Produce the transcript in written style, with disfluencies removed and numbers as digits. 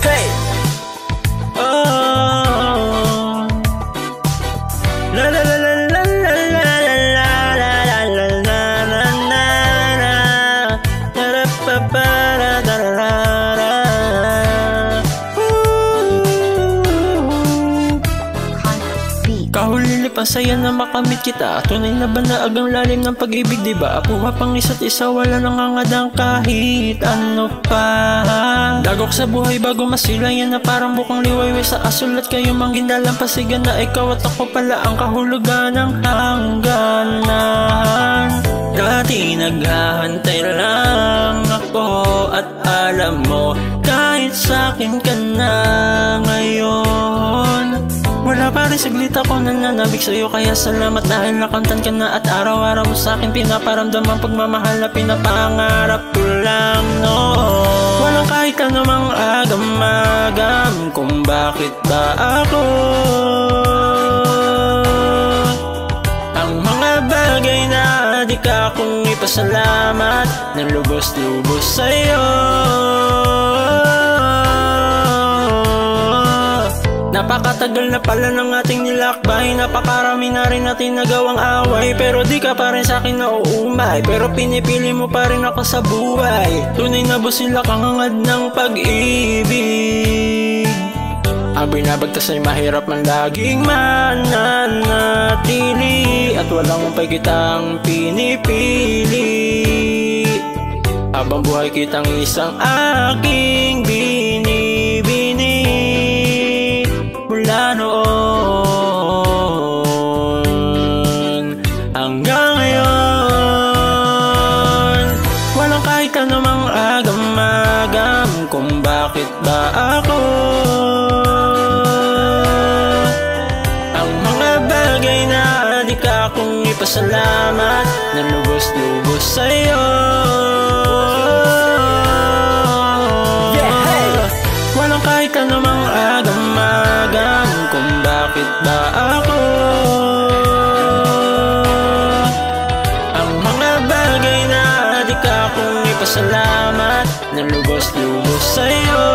Hey! Oh! La la la la la la la la la la la la la la pa pa la la la la. Kahulili pa saya na makamit kita. Tunay na banaag ang lalim ng pag-ibig, diba? Pumapang isa't isa, wala nang hangadang kahit ano pa. Dagok sa buhay bago masila, yan na parang bukang liwayway sa asul. At kayo mang ginalampasigan na ikaw at ako pala ang kahulugan ng hangganan. Dati naghahantay lang ako at alam mo, kahit sa'kin ka na ngayon. Wala pa rin saglit ako nananabik sa'yo, kaya salamat dahil nakamtan ka na. At araw-araw mo sa'kin pinaparamdam ang pagmamahal na pinapangarap ko lang noon. Walang kahit anumang agam-agam kung bakit ba ako. Ang mga bagay na di ka kong ipasalamat ng lubos-lubos sa'yo. Napakatagal na pala ng ating nilakbay, napakarami na rin natin nagawang away, pero di ka pa rin sa'kin nauumay, pero pinipili mo pa rin ako sa buhay. Tunay na busila kang hangad ng pag-ibig. Ang binabagtas ay mahirap man laging mananatili, at walang umpay kitang pinipili. Habang buhay kitang isang aking binibini. Mula noon hanggang ngayon, walang kahit anumang agam-agam kung bakit ba ako. Ang mga bagay na di ka kong ipasalamat ng lubos-lubos sa'yo. Walang kahit anumang agam-agam kung bakit ba ako. Ang mga bagay na di ka kong ipasalamat ng lubos-lubos sa'yo.